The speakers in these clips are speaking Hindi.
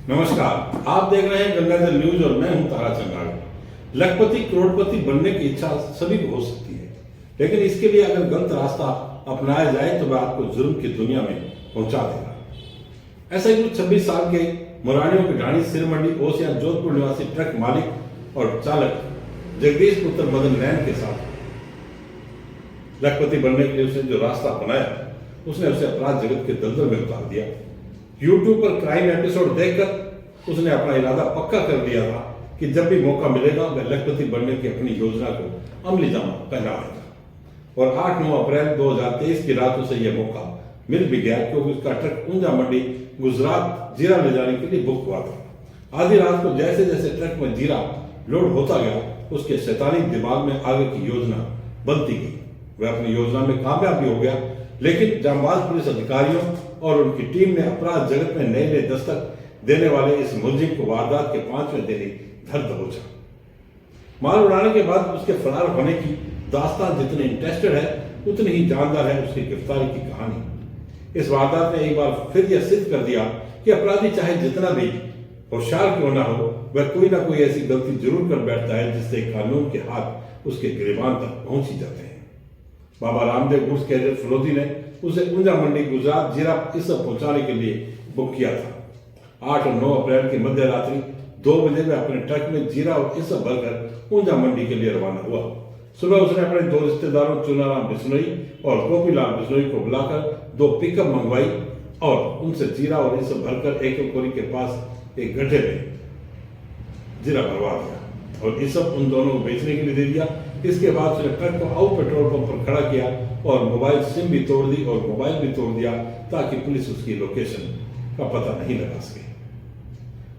नमस्कार, आप देख रहे हैं गंगाजल न्यूज और मैं हूं तारा चंगाड़। लखपति करोड़पति बनने की इच्छा सभी को हो सकती है, लेकिन इसके लिए अगर गलत रास्ता अपनाया जाए तो वह आपको जुर्म की दुनिया में पहुंचा देगा। ऐसा ही कुछ 26 साल के मुरानियों की ढाणी सिरमंडी ओसिया जोधपुर निवासी ट्रक मालिक और चालक जगदीश पुत्र मदन नैन के साथ लखपति बनने के लिए उसने जो रास्ता अपनाया उसने उसे अपराध जगत के दलदल में उतार दिया। यूट्यूब पर क्राइम एपिसोड देखकर उसने अपना इरादा पक्का कर लिया था कि जब भी मौका मिलेगा वह लखपति बनने की अपनी योजना को अमली जामा पहनाएगा। और 8-9 अप्रैल 2023 की रात उसे यह मौका मिल भी गया, क्योंकि उसका ट्रक ऊंजा मंडी गुजरात जीरा ले जाने के लिए बुक हुआ था। आधी रात को जैसे जैसे ट्रक में जीरा लोड होता गया, उसके शैतानी दिमाग में आगे की योजना बनती गई। वह अपनी योजना में कामयाब भी हो गया, लेकिन जांबाज पुलिस अधिकारियों और उनकी टीम ने अपराध जगत में नए नए दस्तक देने वाले इस मुलजिम को वारदात के 5वें दिन ही धर दबोचा। माल उड़ाने के बाद उसके फरार होने की दास्तान जितनी इंटरेस्टेड है उतनी ही जानदार है उसकी गिरफ्तारी की कहानी। इस वारदात ने एक बार फिर यह सिद्ध कर दिया कि अपराधी चाहे जितना भी होशियार क्यों ना हो, वह कोई ना कोई ऐसी गलती जरूर कर बैठता है जिससे कानून के हाथ उसके गिरबान तक पहुंच ही जाते हैं। बाबा रामदेव गुड्स कैरियर फलोदी ने उसे ऊंजा मंडी गुजरात जीरा इस पहुंचाने के लिए बुक किया था। 8 और 9 अप्रैल की मध्य रात्रि 2 बजे वह अपने ट्रक में जीरा और इस भरकर ऊंजा मंडी के लिए रवाना हुआ। सुबह उसने अपने 2 रिश्तेदारों चुनाराम बिश्नोई और गोपीलाल बिश्नोई को बुलाकर 2 पिकअप मंगवाई और उनसे जीरा और इस भरकर एकलकोरी के पास एक गड्ढे में जीरा भरवा दिया और इस सब उन दोनों को बेचने के लिए दे दिया। इसके बाद उसने ट्रक को आउट पेट्रोल पंप पर खड़ा किया और मोबाइल सिम भी तोड़ दी और मोबाइल भी तोड़ दिया ताकि पुलिस उसकी लोकेशन का पता नहीं लगा सके।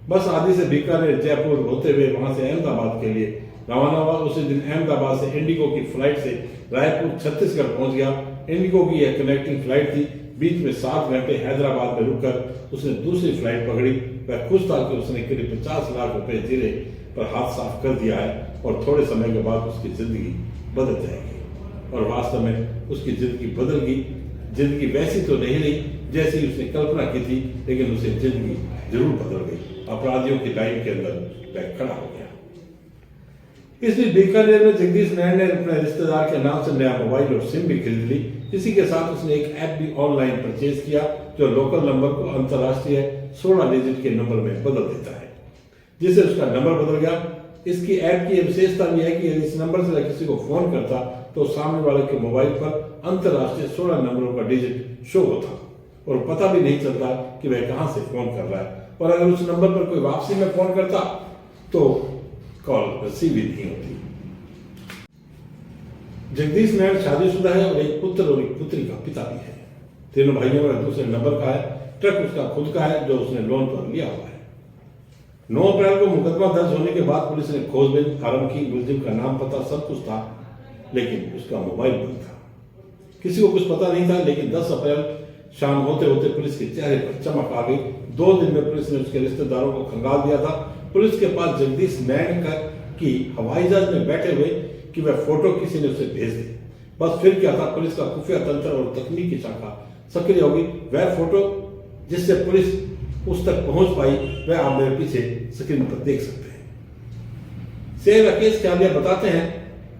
बस आदि से बीकानेर जयपुर होते हुए वहां से अहमदाबाद के लिए रवाना हुआ। उसी दिन अहमदाबाद से इंडिगो की फ्लाइट से रायपुर छत्तीसगढ़ पहुंच गया। इंडिगो की यह कनेक्टिंग फ्लाइट थी। बीच में 7 घंटे हैदराबाद में रुककर उसने दूसरी फ्लाइट पकड़ी। वह खुश था कि उसने करीब 50 लाख रुपए जीरे पर हाथ साफ कर दिया है और थोड़े समय के बाद उसकी जिंदगी बदल जाएगी। और वास्तव में उसकी जिंदगी बदल गई। जिंदगी वैसी तो नहीं रही जैसी उसने कल्पना की थी, लेकिन उसे जिंदगी जरूर बदल गई। अपराधियों की लाइन के अंदर वह खड़ा हो गया। इसलिए बीकानेर में जगदीश नैन ने अपने रिश्तेदार के नाम से नया मोबाइल और सिम भी खरीद ली। इसी के साथ उसने एक ऐप भी ऑनलाइन परचेज किया जो लोकल नंबर को अंतर्राष्ट्रीय 16 डिजिट के नंबर में बदल देता है, जिससे उसका नंबर बदल गया। इसकी ऐप की विशेषता यह है कि यदि इस नंबर से किसी को फोन करता तो सामने वाले के मोबाइल पर अंतर्राष्ट्रीय 16 नंबरों का डिजिट शो होता और पता भी नहीं चलता कि वह कहां से फोन कर रहा है। और अगर उस नंबर पर कोई वापसी में फोन करता तो कॉल रिसीव ही नहीं होती। जगदीश नैन शादीशुदा है और एक पुत्र और एक पुत्री का पिता भी है। तीनों भाइयों में दूसरे नंबर का है। ट्रक उसका खुद का है जो उसने लोन पर लिया हुआ है। 9 अप्रैल को मुकदमा दर्ज होने के बाद पुलिस ने खोजबीन आरंभ की। मुलजिम का नाम पता सब कुछ था, लेकिन उसका मोबाइल बंद था। किसी को कुछ पता नहीं था, लेकिन 10 अप्रैल शाम होते होते पुलिस के चेहरे पर चमक आ गई। 2 दिन में पुलिस ने उसके रिश्तेदारों को खंगाल दिया था। पुलिस के पास जगदीश नैन की हवाई जहाज में बैठे हुए कि वह फोटो किसी ने उसे भेज दी। बस फिर क्या था, पुलिस का खुफिया तंत्र और तकनीकी शाखा सक्रिय होगी। वह फोटो जिससे पुलिस उस तक पहुंच पाई वह आप मेरे पीछे स्क्रीन पर देख सकते हैं। से राकेश क्यालिया बताते हैं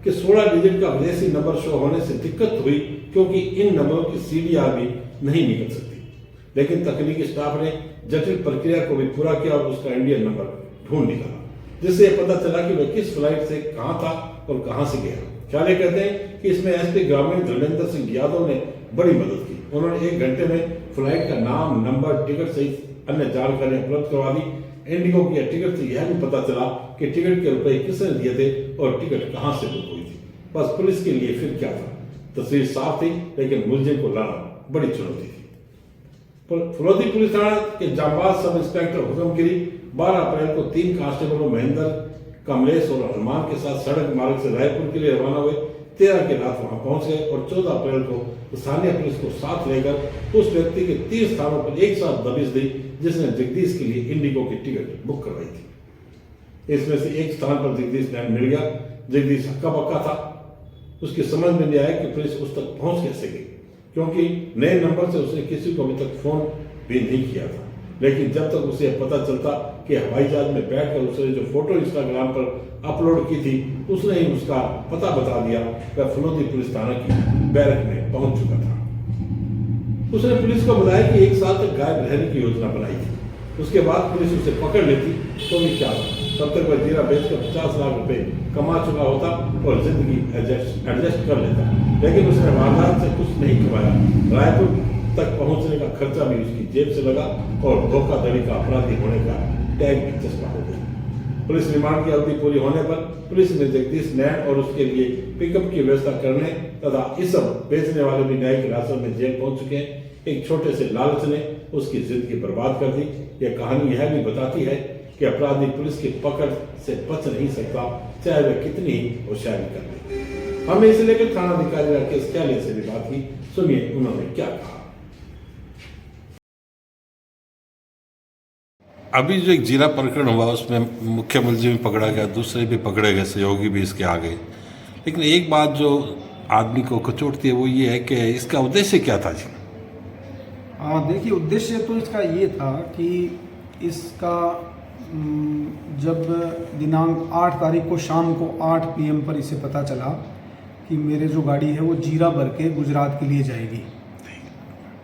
कि 16 डिजिट का विदेशी नंबर शो होने से दिक्कत हुई, क्योंकि इन नंबरों की सीडीआर भी नहीं निकल सकती। लेकिन तकनीकी स्टाफ ने जटिल प्रक्रिया को भी पूरा किया और उसका इंडियन नंबर ढूंढ निकाला, जिससे यह पता चला कि वह किस फ्लाइट से कहां था और कहां से गया। क्यालिया कहते हैं कि इसमें एसपी ग्रामीण धर्मेंद्र सिंह यादव ने बड़ी मदद की। उन्होंने 1 घंटे में फ्लाइट का नाम, नंबर, टिकट सहित अन्य जानकारियां उपलब्ध करवा दी। इंडिगो की टिकट से यह भी पता चला कि टिकट के रुपए किसने दिए थे और टिकट कहां से बुक हुई थी। बस पुलिस के लिए फिर क्या था, तस्वीर साफ थी, लेकिन मुलजिम को लाना बड़ी चुनौती थी। फलोदी पुलिस थाना के जांबाज सब इंस्पेक्टर हुक्मगिरी 12 अप्रैल को 3 कांस्टेबलों महेंद्र, कमलेश और हनुमान के साथ सड़क मार्ग से रायपुर के लिए रवाना हुए। 13 की रात वहां पहुंच गए और 14 अप्रैल को स्थानीय पुलिस को साथ लेकर उस व्यक्ति के 30 स्थानों पर एक साथ दबिश दी जिसने जगदीश के लिए इंडिगो की टिकट बुक करवाई थी। इसमें से एक स्थान पर जगदीश नैन मिल गया। जगदीश हक्का बक्का था। उसकी समझ में नहीं आया कि पुलिस उस तक पहुंच कैसे गई, क्योंकि नए नंबर से उसने किसी को अभी तक फोन भी नहीं किया था। लेकिन जब तक उसे पता चलता कि हवाई जहाज में बैठकर उसने जो फोटो इंस्टाग्राम पर अपलोड की थी उसने ही उसका पता बता दिया, वह फलोदी पुलिस थाना की बैरक में पहुंच चुका था। उसने पुलिस को बताया कि 1 साल तक गायब रहने की योजना बनाई थी। उसके बाद पुलिस उसे पकड़ लेती तो भी क्या था, तब तक वह जीरा बेचकर 50 लाख रुपए कमा चुका होता और जिंदगी एडजस्ट कर लेता। लेकिन उसने वारदात से कुछ नहीं कमाया। रायपुर तक पहुंचने का खर्चा भी उसकी जेब से लगा और धोखाधड़ी का अपराधी होने का टैग भी चस्पा हो गया। पुलिस रिमांड की अवधि पूरी होने पर पुलिस ने जगदीश नैन और उसके लिए पिकअप की व्यवस्था करने तथा इस सब बेचने वाले भी न्यायिक हिरासत में जेल पहुंच चुके हैं। एक छोटे से लालच ने उसकी जिंदगी बर्बाद कर दी। यह कहानी यह भी बताती है कि अपराधी पुलिस की पकड़ से बच नहीं सकता, चाहे वह कितनी ही होशियारी कर ले। हमने इसे लेकर थाना अधिकारी राकेश कैले से भी बात की, सुनिए उन्होंने क्या कहा। अभी जो एक जीरा प्रकरण हुआ उसमें मुख्य मुलजिम पकड़ा गया, दूसरे भी पकड़े गए, सहयोगी भी इसके आ गए। लेकिन एक बात जो आदमी को कचोटती है वो ये है कि इसका उद्देश्य क्या था जी? देखिए, उद्देश्य तो इसका ये था कि इसका जब दिनांक 8 तारीख को शाम को 8 PM पर इसे पता चला कि मेरे जो गाड़ी है वो जीरा भर के गुजरात के लिए जाएगी,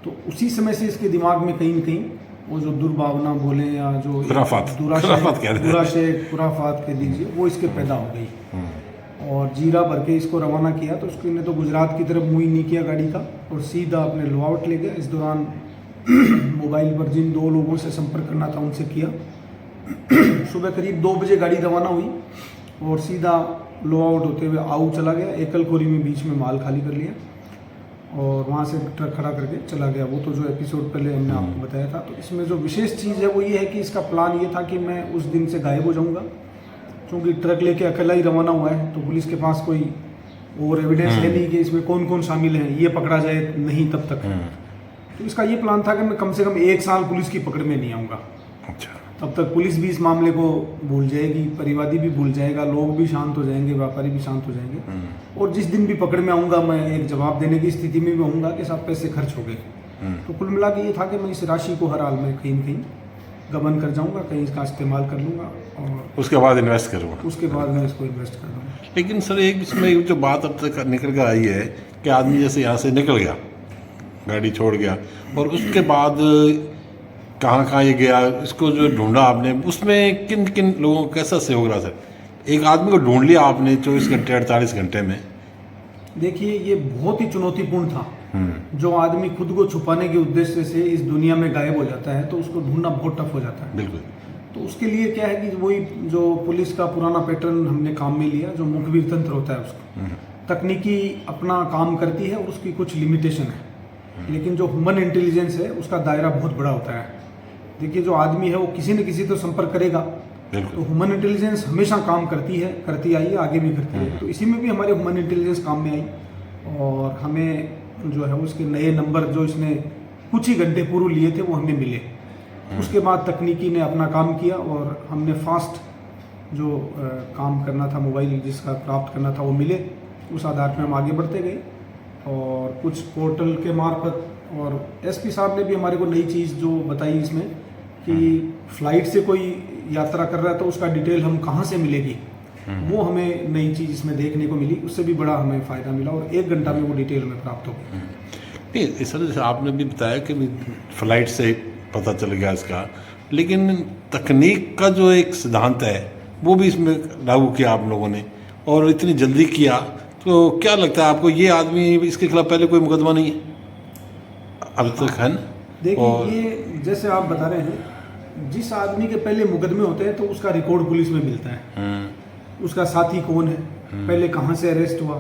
तो उसी समय से इसके दिमाग में कहीं न कहीं वो जो दुर्भावना बोले या जो दुराशय खुराफात कह दीजिए वो इसके पैदा हो गई। और जीरा भर के इसको रवाना किया तो उसने तो गुजरात की तरफ मुँह ही नहीं किया गाड़ी का और सीधा अपने लोआउट ले गया। इस दौरान मोबाइल पर जिन 2 लोगों से संपर्क करना था उनसे किया। सुबह करीब 2 बजे गाड़ी रवाना हुई और सीधा लोआउट होते हुए आऊ चला गया। एकलखोरी में बीच में माल खाली कर लिया और वहाँ से ट्रक खड़ा करके चला गया। वो तो जो एपिसोड पहले हमने आपको बताया था। तो इसमें जो विशेष चीज़ है वो ये है कि इसका प्लान ये था कि मैं उस दिन से गायब हो जाऊँगा, क्योंकि ट्रक लेके अकेला ही रवाना हुआ है तो पुलिस के पास कोई और एविडेंस है नहीं कि इसमें कौन कौन शामिल है, ये पकड़ा जाए नहीं तब तक। तो इसका ये प्लान था कि मैं कम से कम 1 साल पुलिस की पकड़ में नहीं आऊँगा। अच्छा। तब तक पुलिस भी इस मामले को भूल जाएगी, परिवादी भी भूल जाएगा, लोग भी शांत हो जाएंगे, व्यापारी भी शांत हो जाएंगे। और जिस दिन भी पकड़ में आऊँगा मैं एक जवाब देने की स्थिति में भी होऊंगा कि सब पैसे खर्च हो गए। तो कुल मिला के ये था कि मैं इस राशि को हर हाल में कहीं न कहीं गबन कर जाऊँगा, कहीं इसका इस्तेमाल कर लूँगा और उसके बाद इन्वेस्ट करूँगा। उसके बाद मैं इसको इन्वेस्ट कर दूँगा। लेकिन सर एक इसमें जो बात अब तक निकल कर आई है कि आदमी जैसे यहाँ से निकल गया, गाड़ी छोड़ गया और उसके बाद कहाँ ये गया, इसको जो ढूंढा आपने, उसमें किन किन लोगों को कैसा सहयोग रहा सर? एक आदमी को ढूंढ लिया आपने 24 घंटे 48 घंटे में। देखिए, ये बहुत ही चुनौतीपूर्ण था। जो आदमी खुद को छुपाने के उद्देश्य से इस दुनिया में गायब हो जाता है तो उसको ढूंढना बहुत टफ हो जाता है। बिल्कुल। तो उसके लिए क्या है कि वही जो पुलिस का पुराना पैटर्न हमने काम में लिया, जो मुखबिर तंत्र होता है उसको। तकनीकी अपना काम करती है और उसकी कुछ लिमिटेशन है, लेकिन जो ह्यूमन इंटेलिजेंस है उसका दायरा बहुत बड़ा होता है। देखिए, जो आदमी है वो किसी न किसी तो संपर्क करेगा, तो ह्यूमन इंटेलिजेंस हमेशा काम करती है, करती आई है, आगे भी करती है। तो इसी में भी हमारे ह्यूमन इंटेलिजेंस काम में आई और हमें जो है उसके नए नंबर जो इसने कुछ ही घंटे पूर्व लिए थे वो हमें मिले। उसके बाद तकनीकी ने अपना काम किया और हमने फास्ट जो काम करना था, मोबाइल जिसका प्राप्त करना था वो मिले। उस आधार पर हम आगे बढ़ते गए और कुछ पोर्टल के मार्फत, और एसपी साहब ने भी हमारे को नई चीज़ जो बताई इसमें कि फ्लाइट से कोई यात्रा कर रहा है तो उसका डिटेल हम कहाँ से मिलेगी, वो हमें नई चीज़ इसमें देखने को मिली। उससे भी बड़ा हमें फ़ायदा मिला और 1 घंटा में वो डिटेल हमें प्राप्त हो गई। नहीं सर, जैसे आपने भी बताया कि फ्लाइट से पता चल गया इसका, लेकिन तकनीक का जो एक सिद्धांत है वो भी इसमें लागू किया आप लोगों ने और इतनी जल्दी किया, तो क्या लगता है आपको ये आदमी, इसके खिलाफ पहले कोई मुकदमा नहीं है अब तक है ना? देखिए, ये जैसे आप बता रहे हैं, जिस आदमी के पहले मुकदमे होते हैं तो उसका रिकॉर्ड पुलिस में मिलता है। उसका साथी कौन है, पहले कहाँ से अरेस्ट हुआ,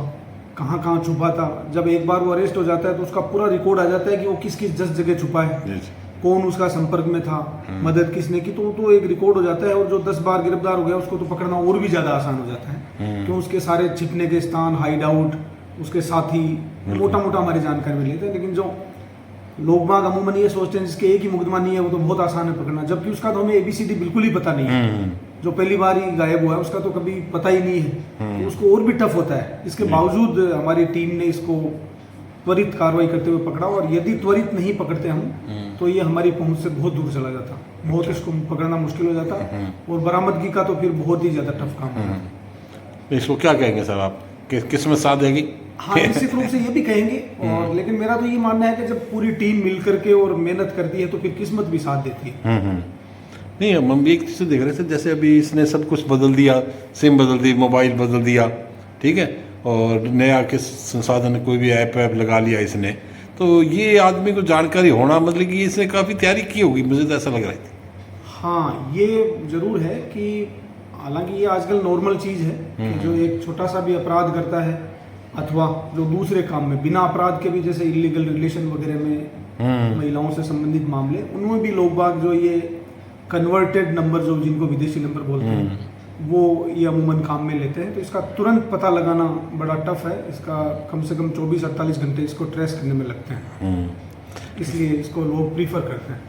कहाँ कहाँ छुपा था। जब एक बार वो अरेस्ट हो जाता है तो उसका पूरा रिकॉर्ड आ जाता है कि वो किस किस 10 जगह छुपा है, कौन उसका संपर्क में था, मदद किसने की, तो एक रिकॉर्ड हो जाता है। और जो 10 बार गिरफ्तार हो गया उसको तो पकड़ना और भी ज़्यादा आसान हो जाता है, क्यों उसके सारे छिपने के स्थान, हाइड आउट, उसके साथी मोटा मोटा हमारी जानकारी में लेते हैं। लेकिन जो लोग बाग अमूमन ये सोचते हैं जिसके एक ही मुकदमा नहीं है वो तो बहुत आसान है पकड़ना, जबकि उसका तो हमें ABCD बिल्कुल ही पता नहीं है। जो पहली बार ही गायब हुआ है उसका तो कभी पता ही नहीं है, तो उसको और भी टफ होता है। इसके बावजूद हमारी टीम ने इसको त्वरित कार्रवाई करते हुए पकड़ा, और यदि त्वरित नहीं पकड़ते हम तो ये हमारी पहुंच से बहुत दूर चला जाता, बहुत इसको पकड़ना मुश्किल हो जाता, और बरामदगी का तो फिर बहुत ही ज़्यादा टफ काम होता। इसको क्या कहेंगे सर आप, किस्मत साथ देगी? हाँ, निश्चित रूप से ये भी कहेंगे, और लेकिन मेरा तो ये मानना है कि जब पूरी टीम मिल करके और मेहनत करती है तो फिर किस्मत भी साथ देती है। नहीं, हम भी एक चीज़ देख रहे थे, जैसे अभी इसने सब कुछ बदल दिया, सिम बदल दी, मोबाइल बदल दिया, ठीक है, और नया किस संसाधन कोई भी ऐप लगा लिया इसने, तो ये आदमी को जानकारी होना मतलब कि इसने काफ़ी तैयारी की होगी, मुझे तो ऐसा लग रहा है। हाँ, ये जरूर है कि हालांकि ये आजकल नॉर्मल चीज़ है कि जो एक छोटा सा भी अपराध करता है, अथवा जो दूसरे काम में बिना अपराध के भी, जैसे इलीगल रिलेशन वगैरह में महिलाओं से संबंधित मामले, उनमें भी लोग बाग जो ये कन्वर्टेड नंबर, जो जिनको विदेशी नंबर बोलते हैं, वो ये अमूमन काम में लेते हैं। तो इसका तुरंत पता लगाना बड़ा टफ है, इसका कम से कम 24-48 घंटे इसको ट्रेस करने में लगते हैं, इसलिए इसको लोग प्रीफर करते हैं।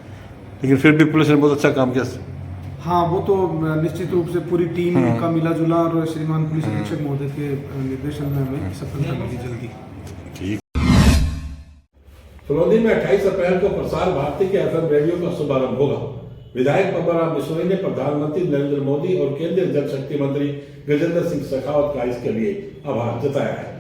लेकिन फिर भी पुलिस ने बहुत अच्छा काम किया। हाँ, वो तो निश्चित रूप से पूरी टीम का मिला जुला, और श्रीमान पुलिस अधीक्षक महोदय के निर्देशन में हमें सफलता मिली जल्दी। ठीक। फलोदी में 28 अप्रैल को प्रसार भारती के FM रेडियो का शुभारंभ होगा। विधायक पब्बाराम बिश्नोई ने प्रधानमंत्री नरेंद्र मोदी और केंद्रीय जल शक्ति मंत्री गजेंद्र सिंह शेखावत का इसके लिए आभार जताया है।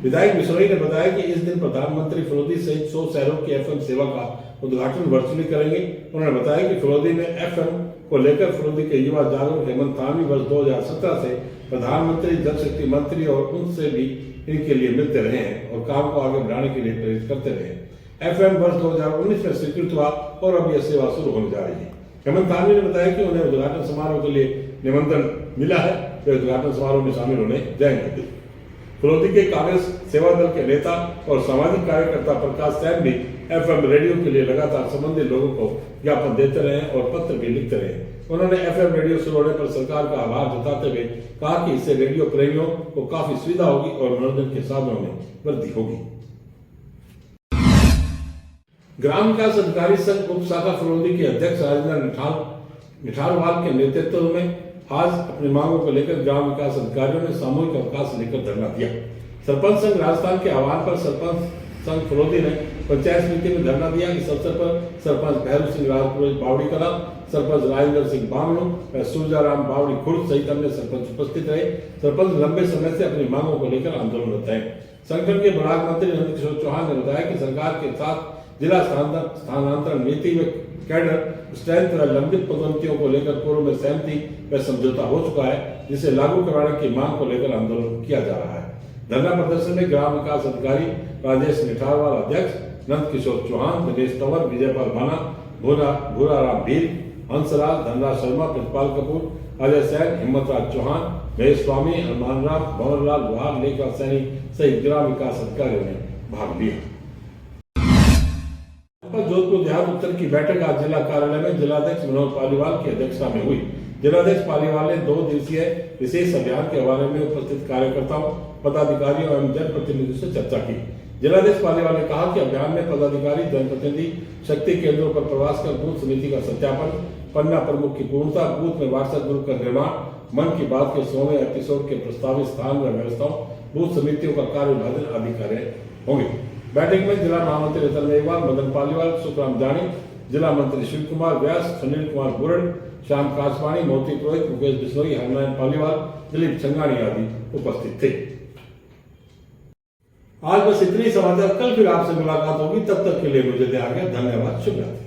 विधायक बिश्नोई ने बताया कि इस दिन प्रधानमंत्री फलोदी सहित 100 शहरों की FM सेवा का उद्घाटन वर्चुअली करेंगे। उन्होंने बताया कि फलोदी में FM को लेकर फलोदी के युवा जागरूक हेमंत थामी वर्ष 2017 से प्रधानमंत्री जल शक्ति मंत्री और उनसे भी इनके लिए मिलते रहे हैं और काम को आगे बढ़ाने के लिए प्रेरित करते रहे। FM वर्ष 2019 में स्वीकृत हुआ और अब यह सेवा शुरू होने जा रही है। हेमंत थामी ने बताया कि उन्हें उद्घाटन समारोह के लिए निमंत्रण मिला है, वे उद्घाटन समारोह में शामिल होने जाएंगे। फलोदी के कांग्रेस सेवा दल के नेता और सामाजिक कार्यकर्ता प्रकाश सैन भी FM रेडियो के लिए लगातार संबंधित लोगों को ज्ञापन देते रहे और पत्र भी लिखते रहे। उन्होंने FM रेडियो शुरू होने पर सरकार का आभार जताते हुए कहा कि इससे रेडियो प्रेमियों को काफी सुविधा होगी और मनोरंजन के साधनों में वृद्धि होगी। ग्राम विकास अधिकारी संघ उप शाखा फलोदी के अध्यक्ष राजेंद्र निठारवाल के नेतृत्व में आज अपनी मांगों को लेकर ग्राम विकास अधिकारियों ने सामूहिक अवकाश लेकर धरना दिया। सरपंच संघ राजस्थान के आह्वान पर सरपंच संघ फलोदी ने पंचायत समिति में धरना दिया। इस अवसर पर सरपंच भैरू सिंह राजपुरोहित बावड़ी कला, सरपंच राजेंद्र सिंह बांगलू, सूरजाराम बावड़ी खुर्द सहित अन्य सरपंच उपस्थित रहे। सरपंच लंबे समय से अपनी मांगों को लेकर आंदोलनरत हैं। संगठन के बराग मंत्री नंदकिशोर चौहान ने बताया कि सरकार के साथ जिला स्थानांतरण नीति में कैडर स्ट्रेंथ व लंबित पदोन्नतियों को लेकर पूर्व में सहमति व समझौता हो चुका है, जिसे लागू कराने की मांग को लेकर आंदोलन किया जा रहा है। धरना प्रदर्शन में ग्राम विकास अधिकारी राजेश निठारवाल अध्यक्ष, नंदकिशोर चौहान, दिनेश तंवर, विजयपाल भाना, भूराराम भील, हंसराज, धनराज शर्मा, प्रतिपाल कपूर, अजय सैन, हिम्मतराज चौहान, महेश स्वामी, हनुमान राम, भंवरलाल लोहार, लेखा सैनी सहित ग्राम विकास अधिकारियों ने भाग लिया। जोधपुर देहात उत्तर की बैठक आज जिला कार्यालय में जिलाध्यक्ष मनोज पालीवाल की अध्यक्षता में हुई। जिलाध्यक्ष पालीवाल ने 2 दिवसीय विशेष अभियान के बारे में उपस्थित कार्यकर्ताओं, पदाधिकारियों एवं जनप्रतिनिधियों से चर्चा की। जिलाध्यक्ष पालीवाल ने कहा कि अभियान में पदाधिकारी, जनप्रतिनिधि शक्ति केंद्रों पर प्रवास कर बूथ समिति का सत्यापन, पन्ना प्रमुख की पूर्णता, बूथ में व्हाट्सएप ग्रुप का निर्माण, मन की बात के 100वें एपिसोड के प्रस्तावित स्थान व व्यवस्थाओं, बूथ समितियों का कार्य विभाजन आदि कार्य होंगे। बैठक में जिला महामंत्री रतन मेघवाल, मदन पालीवाल, सुखराम जानी, जिला मंत्री शिव कुमार व्यास, सुनील कुमार बुरड़, श्याम कासवाणी, मोती पुरोहित, मुकेश बिश्नोई, हरनारायण पालीवाल, दिलीप छंगानी आदि उपस्थित थे। आज बस इतनी समाचार, कल फिर आपसे मुलाकात होगी, तब तक के लिए मुझे दे आगे, धन्यवाद, शुभ रात्रि।